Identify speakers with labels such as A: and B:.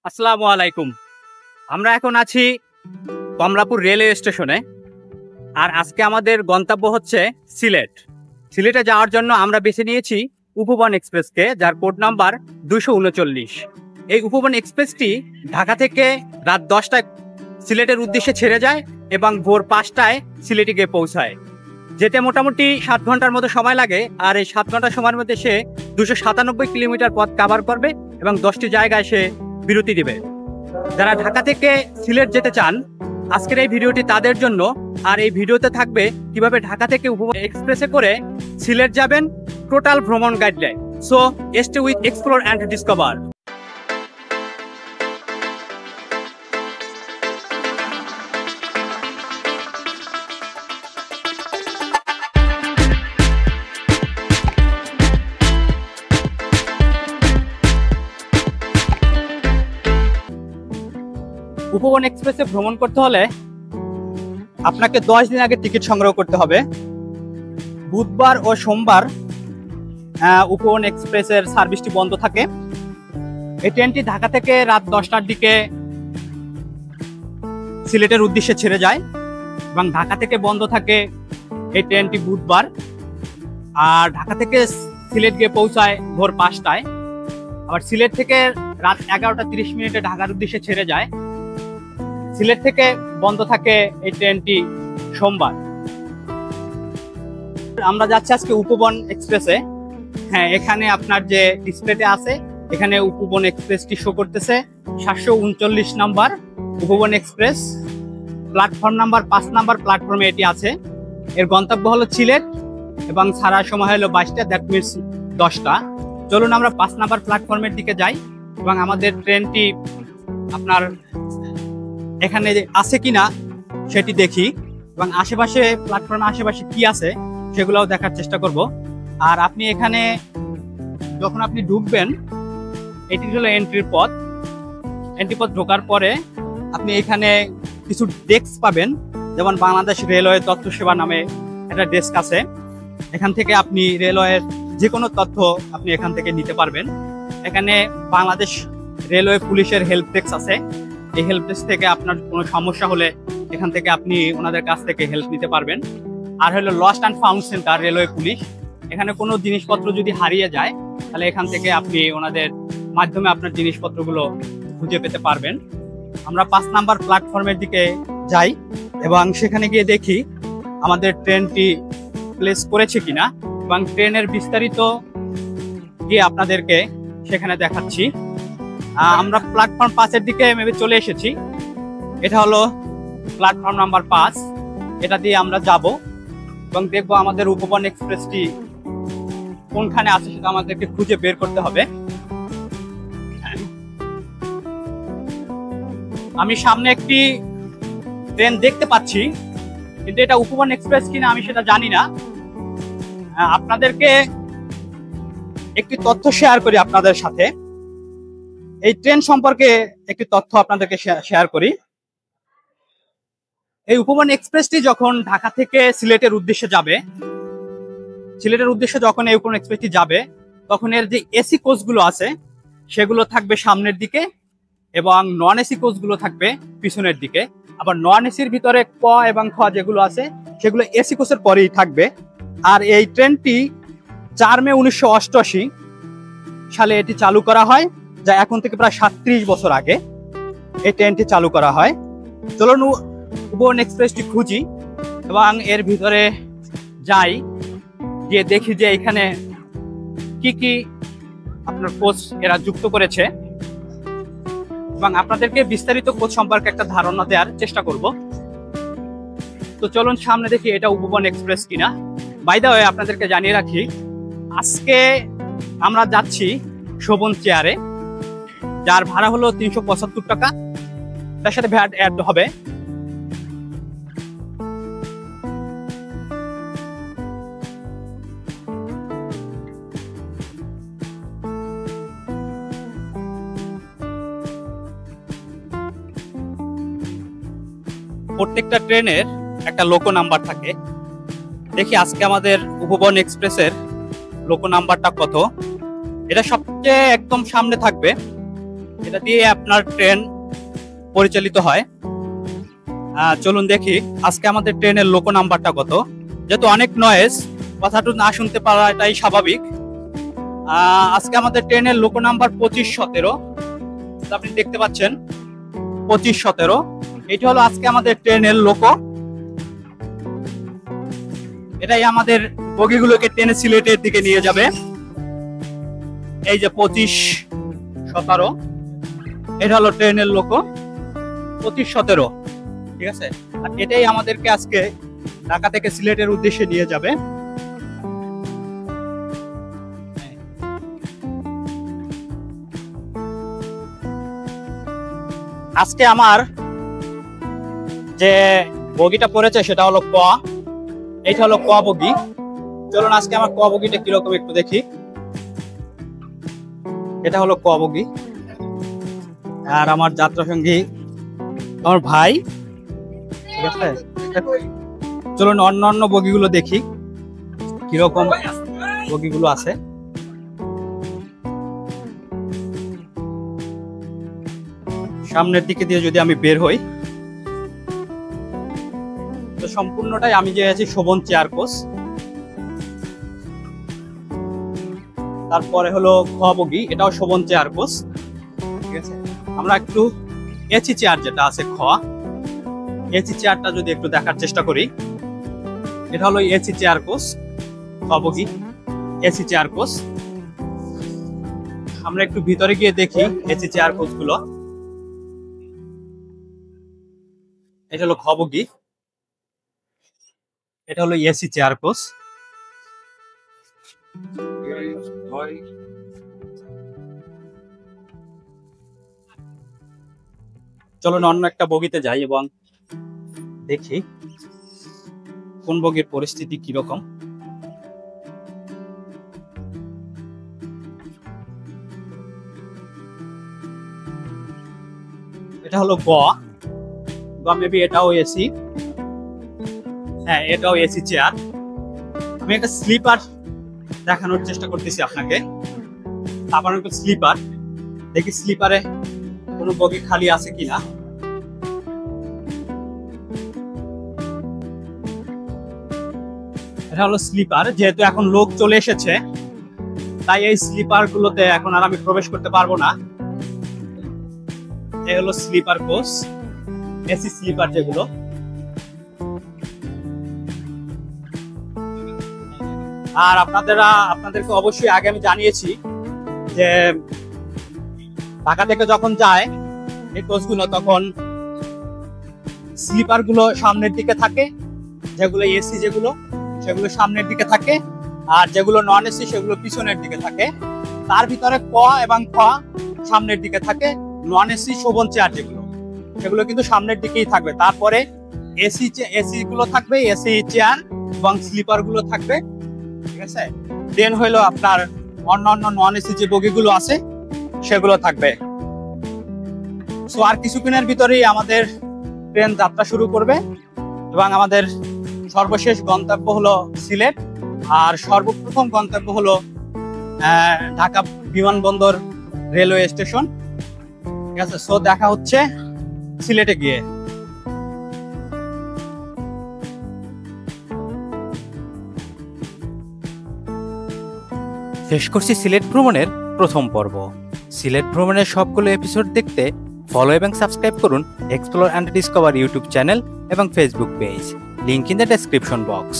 A: আসসালামু আলাইকুম। আমরা এখন আছি কমলাপুর রেলওয়ে স্টেশনে। আর আজকে আমাদের গন্তব্য হচ্ছে সিলেট। সিলেটে যাওয়ার জন্য আমরা বেছে নিয়েছি উপবন এক্সপ্রেসকে, যার কোড নাম্বার 239। এই উপবন এক্সপ্রেসটি ঢাকা থেকে রাত 10টায় সিলেটের উদ্দেশ্যে ছেড়ে যায় এবং ভোর 5টায় সিলেটে গিয়ে পৌঁছায়। যেতে মোটামুটি 7 ঘন্টার মতো সময় লাগে। আর এই 7 ঘন্টা সময়ের মধ্যে সে 297 কিলোমিটার পথ কভার করবে এবং 10টি জায়গায় সে বিরতি দিবে। যারা ঢাকা থেকে সিলেট যেতে চান, আজকের এই ভিডিওটি তাদের জন্য। আর এই ভিডিওতে থাকবে কিভাবে ঢাকা থেকে উপবন এক্সপ্রেসে করে সিলেট যাবেন, টোটাল ভ্রমণ guideline. So stay with explore and discover. Upaban এক্সপ্রেসে ভ্রমণ করতে হলে আপনাকে 10 দিন আগে টিকিট সংগ্রহ করতে হবে। বুধবার ও সোমবার উপবন এক্সপ্রেসের সার্ভিসটি বন্ধ থাকে। এই ট্রেনটি ঢাকা থেকে রাত 10টার দিকে সিলেটের উদ্দেশ্যে ছেড়ে যায় এবং ঢাকা থেকে বন্ধ থাকে এই ট্রেনটি বুধবার। আর ঢাকা থেকে সিলেট গিয়ে পৌঁছায় ভোর 5টায়। আবার সিলেট থেকে রাত 11টা 30 মিনিটে ঢাকার উদ্দেশ্যে ছেড়ে যায়। সিলেট থেকে বন্ধ থাকে এই ট্রেনটি সোমবার। আমরা যাচ্ছি আজকে উপবন এক্সপ্রেসে। হ্যাঁ, এখানে আপনার যে ডিসপ্লেতে আছে, এখানে উপবন এক্সপ্রেসটি শো করতেছে 739 নাম্বার উপবন এক্সপ্রেস। প্ল্যাটফর্ম নাম্বার 5 নাম্বার প্ল্যাটফর্মে এটি আছে। এর গন্তব্য হলো সিলেট এবং ছাড়ার সময় হলো 22টা, দ্যাট মিনস 10টা। চলুন আমরা 5 নাম্বার প্ল্যাটফর্মের দিকে যাই এবং আমাদের ট্রেনটি আপনার এখানে আছে কিনা সেটি দেখি এবং আশেপাশে প্ল্যাটফর্মের আশেপাশে কি আছে সেগুলোও দেখার চেষ্টা করব। আর আপনি এখানে যখন আপনি ঢুকবেন, এটি হলো এন্ট্রির পথ। এন্ট্রি পথ ঢোকার পরে আপনি এখানে কিছু ডেস্ক পাবেন, যেমন বাংলাদেশ রেলওয়ে তথ্য সেবা নামে একটা ডেস্ক আছে। এখান থেকে আপনি রেলওয়ের যে কোনো তথ্য আপনি এখান থেকে নিতে পারবেন। এখানে বাংলাদেশ রেলওয়ে পুলিশের হেল্প ডেস্ক আছে। এই হেল্প ডেস্ক থেকে আপনার কোনো সমস্যা হলে এখান থেকে আপনি ওনাদের কাছ থেকে হেল্প নিতে পারবেন। আর হলো lost and found centre railway police. এখানে কোনো জিনিসপত্র যদি হারিয়ে যায় তাহলে এখান থেকে আপনি ওনাদের মাধ্যমে আপনার জিনিসপত্রগুলো খুঁজে পেতে পারবেন। আমরা 5 নাম্বার প্ল্যাটফর্মের দিকে যাই এবং সেখানে গিয়ে দেখি আমাদের ট্রেনটি প্লেস করেছে কিনা এবং ট্রেনের বিস্তারিত গিয়ে আপনাদেরকে সেখানে দেখাচ্ছি। আমরা প্ল্যাটফর্ম 5-এর দিকে মেবি চলে এসেছি। এটা হলো প্ল্যাটফর্ম নাম্বার 5। এটা দিয়ে আমরা যাব এবং দেখবো আমাদের উপবন এক্সপ্রেসটি কোনখানে আছে সেটা আমাদেরকে খুঁজে বের করতে হবে। আমি সামনে একটি ট্রেন দেখতে পাচ্ছি, কিন্তু এটা উপবন এক্সপ্রেস কিনা আমি সেটা জানি না। আপনাদেরকে একটি তথ্য শেয়ার করি আপনাদের সাথে। এই ট্রেন সম্পর্কে একটি তথ্য আপনাদেরকে শেয়ার করি। এই উপবন এক্সপ্রেসটি যখন ঢাকা থেকে সিলেটের উদ্দেশ্যে যাবে, যখন এই উপবন এক্সপ্রেসটি যাবে, তখন এর যে এসি কোচগুলো আছে সেগুলো থাকবে সামনের দিকে এবং নন এসি কোচগুলো থাকবে পিছনের দিকে। আবার নন এসির ভিতরে ক এবং খ যেগুলো আছে সেগুলো এসি কোচের পরেই থাকবে। আর এই ট্রেনটি 4 মে 1988 সালে এটি চালু করা হয়, যা এখন থেকে প্রায় 37 বছর আগে এই ট্রেনটি চালু করা হয়। চলুন উপবন এক্সপ্রেসটি খুঁজি এবং এর ভিতরে যাই, গিয়ে দেখি যে এখানে কি কি আপনার কোচ এরা যুক্ত করেছে এবং আপনাদেরকে বিস্তারিত কোচ সম্পর্কে একটা ধারণা দেওয়ার চেষ্টা করব। তো চলুন সামনে দেখি এটা উপবন এক্সপ্রেস কিনা। বাই দ্য ওয়ে, আপনাদেরকে জানিয়ে রাখি আজকে আমরা যাচ্ছি শোভন চেয়ারে, যার ভাড়া হলো 375 টাকা। তার সাথে ভ্যাট অ্যাড হবে। প্রত্যেকটা ট্রেনের একটা লোকো নাম্বার থাকে। দেখি আজকে আমাদের উপবন এক্সপ্রেসের লোকো নাম্বারটা কত। এটা সবচেয়ে একদম সামনে থাকবে এটা দিয়ে আপনার ট্রেন পরিচালিত হয়। চলুন দেখি আজকে আমাদের ট্রেনের লোকো নাম্বারটা কত। যেহেতু অনেক নয়েজ, কথাটা না শুনতে পারা এটাই স্বাভাবিক। আজকে আমাদের ট্রেনের লোকো নাম্বার 2517। আপনি দেখতে পাচ্ছেন 2517, এটা হলো আজকে আমাদের ট্রেনের লোকো। এটাই আমাদের বগিগুলোকে ট্রেনে সিলেটের দিকে নিয়ে যাবে। এই যে 2517, এটা হলো ট্রেনের লোকো 2517, ঠিক আছে। আর এটাই আমাদেরকে আজকে ঢাকা থেকে সিলেটের উদ্দেশ্যে নিয়ে যাবে। আজকে আমার যে বগিটা পড়েছে সেটা হলো ক, এইটা হলো ক বগি। চলুন আজকে আমার ক বগিটা কিরকম একটু দেখি। এটা হলো ক বগি, আর আমার যাত্রা সঙ্গী আমার ভাই, ঠিক আছে। চলুন অন্যান্য বগিগুলো দেখি কিরকম বগিগুলো আছে। সামনের দিকে দিয়ে যদি আমি বের হই, তো সম্পূর্ণটাই আমি যে আছি শোভন চেয়ার কোচ। তারপরে হলো খ বগি, এটাও শোভন চেয়ার কোচ, ঠিক আছে। আমরা একটু এসি চেয়ার যেটা আছে খ, এসি চেয়ারটা যদি একটু দেখার চেষ্টা করি, এটা হলো এসি চেয়ার কোচ, খ বগি এসি চেয়ার কোচ। আমরা একটু ভিতরে গিয়ে দেখি এসি চেয়ার কোচ গুলো। এটা হলো খ বগি, এটা হলো এসি চেয়ার কোচ। চলুন অন্য একটা বগিতে যাই এবং দেখি কোন বগির পরিস্থিতি কিরকম। এটা হলো গ, মেবি এটাও এসি, হ্যাঁ এটাও এসি চেয়ার। আমি একটা স্লিপার দেখানোর চেষ্টা করতেছি আপনাকে। তারপর একটু স্লিপার দেখি, স্লিপারে কোনো বগি খালি আছে কিনা। এটা হলো স্লিপার, যেহেতু এখন লোক চলে এসেছে তাই এই স্লিপার গুলোতে এখন আর আমি প্রবেশ করতে পারবো না। এই হলো স্লিপার কোচ, এসি স্লিপার যেগুলো। আর আপনাদেরকে অবশ্যই আগে আমি জানিয়েছি যে ঢাকা থেকে যখন যায় এই কোচগুলো, তখন স্লিপার গুলো সামনের দিকে থাকে, যেগুলো এসি যেগুলো সেগুলো সামনের দিকে থাকে, আর যেগুলো নন এসি সেগুলো পিছনের দিকে থাকে। তার ভিতরে ক এবং খ সামনের দিকে থাকে। নন এসি শোভন চেয়ার যেগুলো, সেগুলো কিন্তু সামনের দিকেই থাকবে। তারপরে এসি গুলো থাকবে, এসি চেয়ার এবং স্লিপার গুলো থাকবে, ঠিক আছে। দেন হইলো আপনার অন্যান্য নন এসি যে বগিগুলো আছে সেগুলো থাকবে। সো আর কিছুক্ষণের ভিতরেই আমাদের ট্রেন যাত্রা শুরু করবে এবং আমাদের সর্বশেষ গন্তব্য হলো সিলেট, আর সর্বপ্রথম গন্তব্য হলো ঢাকা বিমানবন্দর রেলওয়ে স্টেশন, ঠিক আছে। সো দেখা হচ্ছে সিলেটে গিয়ে। শেষ করছি সিলেট ভ্রমণের প্রথম পর্ব। সিলেট ভ্রমণের সবগুলো এপিসোড দেখতে ফলো এবং সাবস্ক্রাইব করুন explore and discover YouTube channel এবং Facebook page, link in the description box.